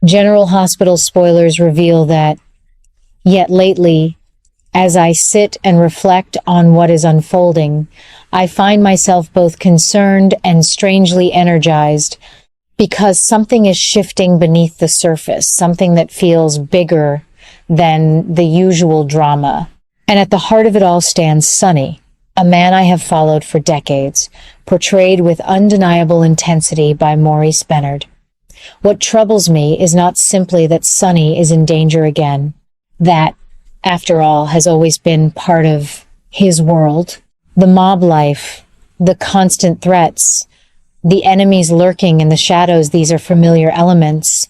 General Hospital spoilers reveal that, yet lately, as I sit and reflect on what is unfolding, I find myself both concerned and strangely energized because something is shifting beneath the surface, something that feels bigger than the usual drama. And at the heart of it all stands Sonny, a man I have followed for decades, portrayed with undeniable intensity by Maurice Benard. What troubles me is not simply that Sonny is in danger again. That, after all, has always been part of his world. The mob life, the constant threats, the enemies lurking in the shadows, these are familiar elements.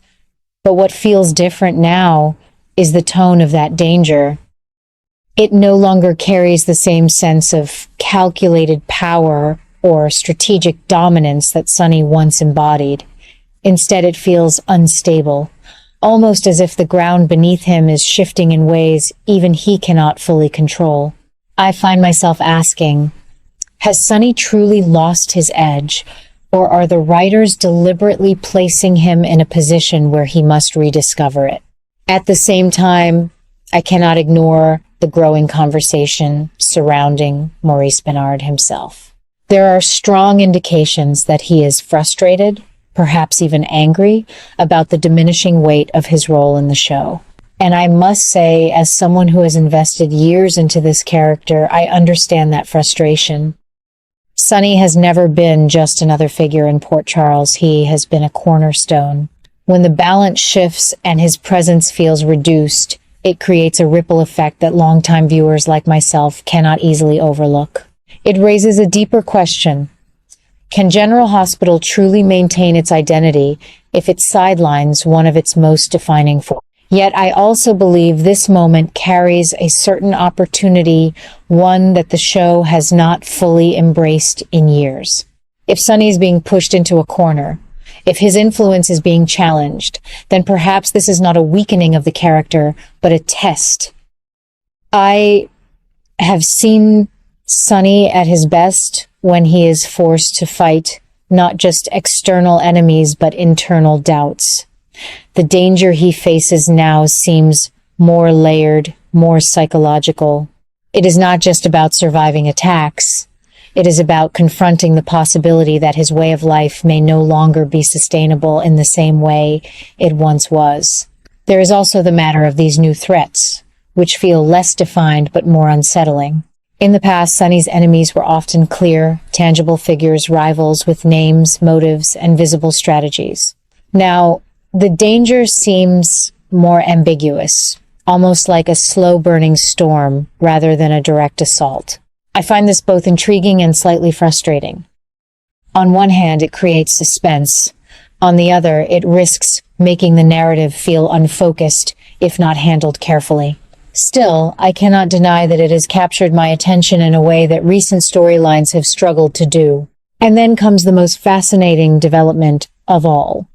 But what feels different now is the tone of that danger. It no longer carries the same sense of calculated power or strategic dominance that Sonny once embodied. Instead, it feels unstable, almost as if the ground beneath him is shifting in ways even he cannot fully control. I find myself asking, has Sonny truly lost his edge, or are the writers deliberately placing him in a position where he must rediscover it? At the same time, I cannot ignore the growing conversation surrounding Maurice Benard himself. There are strong indications that he is frustrated, perhaps even angry, about the diminishing weight of his role in the show. And I must say, as someone who has invested years into this character, I understand that frustration. Sonny has never been just another figure in Port Charles. He has been a cornerstone. When the balance shifts and his presence feels reduced, it creates a ripple effect that longtime viewers like myself cannot easily overlook. It raises a deeper question. Can General Hospital truly maintain its identity if it sidelines one of its most defining forces? Yet I also believe this moment carries a certain opportunity, one that the show has not fully embraced in years. If Sonny is being pushed into a corner, if his influence is being challenged, then perhaps this is not a weakening of the character, but a test. I have seen Sonny at his best when he is forced to fight not just external enemies, but internal doubts. The danger he faces now seems more layered, more psychological. It is not just about surviving attacks. It is about confronting the possibility that his way of life may no longer be sustainable in the same way it once was. There is also the matter of these new threats, which feel less defined but more unsettling. In the past, Sonny's enemies were often clear, tangible figures, rivals with names, motives, and visible strategies. Now, the danger seems more ambiguous, almost like a slow-burning storm rather than a direct assault. I find this both intriguing and slightly frustrating. On one hand, it creates suspense. On the other, it risks making the narrative feel unfocused, if not handled carefully. Still, I cannot deny that it has captured my attention in a way that recent storylines have struggled to do. And then comes the most fascinating development of all.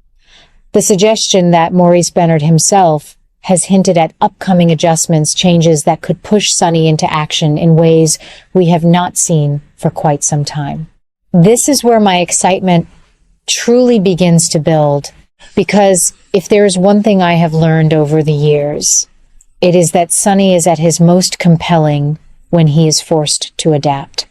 The suggestion that Maurice Benard himself has hinted at upcoming adjustments, changes that could push Sonny into action in ways we have not seen for quite some time. This is where my excitement truly begins to build, because if there is one thing I have learned over the years, it is that Sonny is at his most compelling when he is forced to adapt.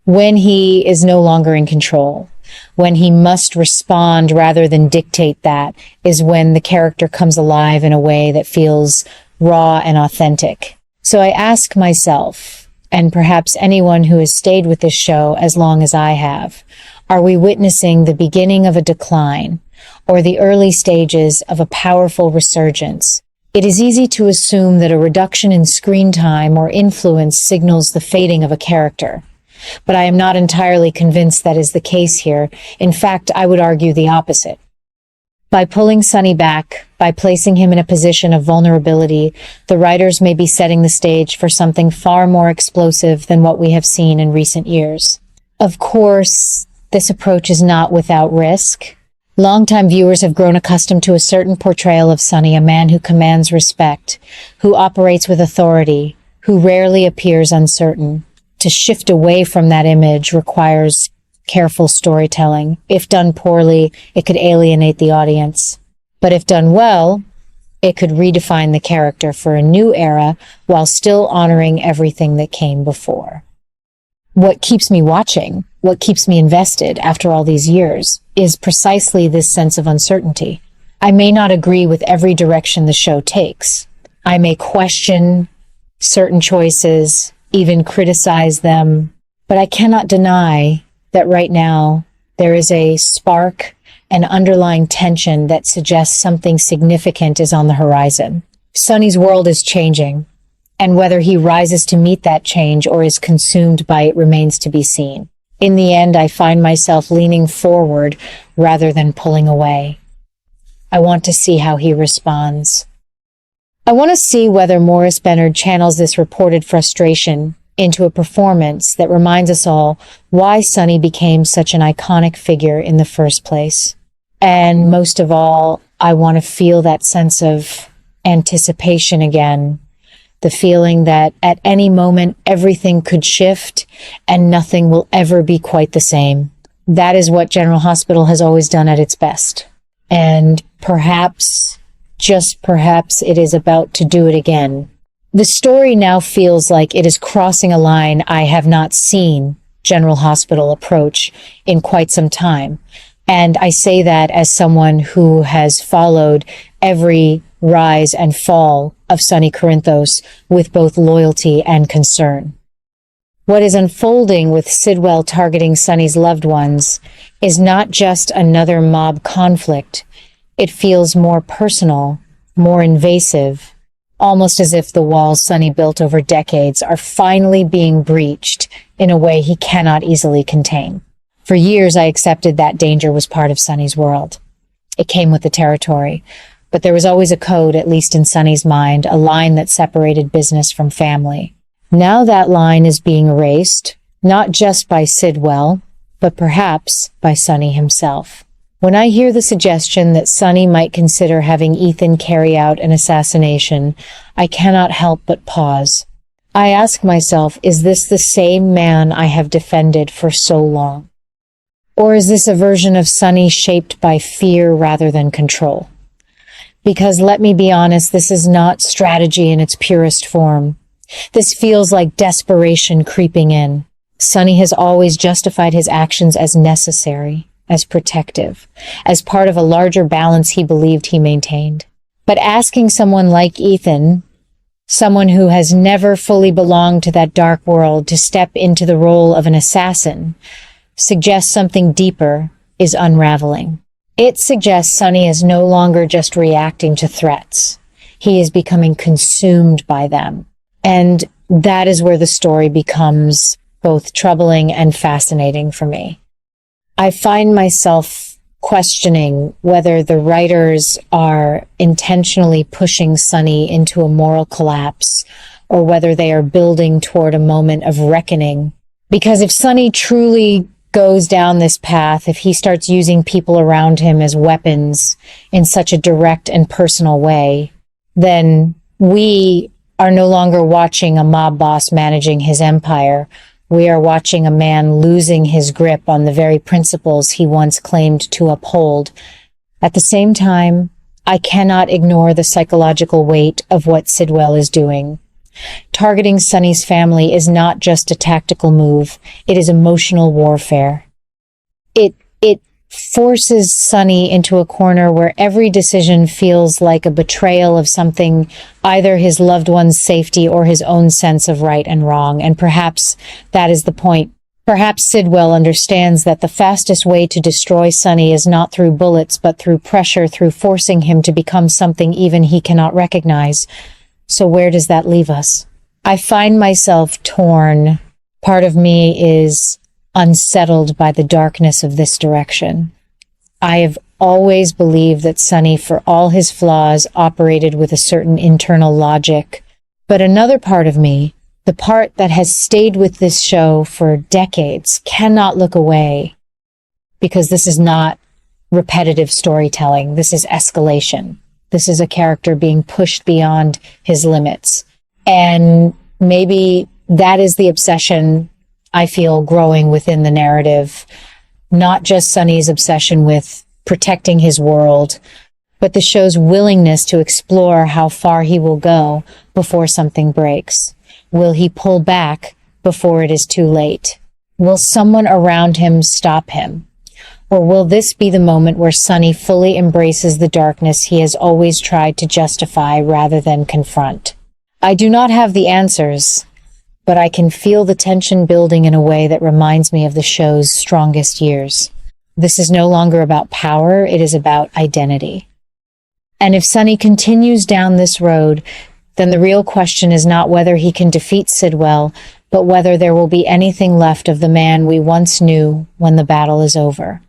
When he is no longer in control, when he must respond rather than dictate, that is when the character comes alive in a way that feels raw and authentic. So I ask myself, and perhaps anyone who has stayed with this show as long as I have, are we witnessing the beginning of a decline or the early stages of a powerful resurgence? It is easy to assume that a reduction in screen time or influence signals the fading of a character. But I am not entirely convinced that is the case here. In fact, I would argue the opposite. By pulling Sonny back, by placing him in a position of vulnerability, the writers may be setting the stage for something far more explosive than what we have seen in recent years. Of course, this approach is not without risk. Longtime viewers have grown accustomed to a certain portrayal of Sonny, a man who commands respect, who operates with authority, who rarely appears uncertain. To shift away from that image requires careful storytelling. If done poorly, it could alienate the audience. But if done well, it could redefine the character for a new era while still honoring everything that came before. What keeps me watching, what keeps me invested after all these years, is precisely this sense of uncertainty. I may not agree with every direction the show takes. I may question certain choices, even criticize them, but I cannot deny that right now there is a spark, an underlying tension that suggests something significant is on the horizon. Sonny's world is changing, and whether he rises to meet that change or is consumed by it remains to be seen. In the end, I find myself leaning forward rather than pulling away. I want to see how he responds. I want to see whether Maurice Benard channels this reported frustration into a performance that reminds us all why Sonny became such an iconic figure in the first place. And most of all, I want to feel that sense of anticipation again. The feeling that at any moment everything could shift and nothing will ever be quite the same. That is what General Hospital has always done at its best. And perhaps, just perhaps, it is about to do it again. The story now feels like it is crossing a line I have not seen General Hospital approach in quite some time. And I say that as someone who has followed every rise and fall of Sonny Corinthos with both loyalty and concern. What is unfolding with Sidwell targeting Sonny's loved ones is not just another mob conflict. It feels more personal, more invasive, almost as if the walls Sonny built over decades are finally being breached in a way he cannot easily contain. For years, I accepted that danger was part of Sonny's world. It came with the territory. But there was always a code, at least in Sonny's mind, a line that separated business from family. Now that line is being erased, not just by Sidwell, but perhaps by Sonny himself. When I hear the suggestion that Sonny might consider having Ethan carry out an assassination, I cannot help but pause. I ask myself, is this the same man I have defended for so long? Or is this a version of Sonny shaped by fear rather than control? Because let me be honest, this is not strategy in its purest form. This feels like desperation creeping in. Sonny has always justified his actions as necessary, as protective, as part of a larger balance he believed he maintained. But asking someone like Ethan, someone who has never fully belonged to that dark world, to step into the role of an assassin, suggests something deeper is unraveling. It suggests Sonny is no longer just reacting to threats. He is becoming consumed by them. And that is where the story becomes both troubling and fascinating for me. I find myself questioning whether the writers are intentionally pushing Sonny into a moral collapse or whether they are building toward a moment of reckoning. Because if Sonny truly goes down this path, if he starts using people around him as weapons in such a direct and personal way, then we are no longer watching a mob boss managing his empire. We are watching a man losing his grip on the very principles he once claimed to uphold. At the same time, I cannot ignore the psychological weight of what Sidwell is doing. Targeting Sonny's family is not just a tactical move, it is emotional warfare. It forces Sonny into a corner where every decision feels like a betrayal of something, either his loved one's safety or his own sense of right and wrong, and perhaps that is the point. Perhaps Sidwell understands that the fastest way to destroy Sonny is not through bullets, but through pressure, through forcing him to become something even he cannot recognize. So where does that leave us? I find myself torn. Part of me is unsettled by the darkness of this direction. I have always believed that Sonny, for all his flaws, operated with a certain internal logic. But another part of me, the part that has stayed with this show for decades, cannot look away, because this is not repetitive storytelling. This is escalation. This is a character being pushed beyond his limits. And maybe that is the obsession I feel growing within the narrative. Not just Sonny's obsession with protecting his world, but the show's willingness to explore how far he will go before something breaks. Will he pull back before it is too late? Will someone around him stop him? Or will this be the moment where Sonny fully embraces the darkness he has always tried to justify rather than confront? I do not have the answers, but I can feel the tension building in a way that reminds me of the show's strongest years. This is no longer about power, it is about identity. And if Sonny continues down this road, then the real question is not whether he can defeat Sidwell, but whether there will be anything left of the man we once knew when the battle is over.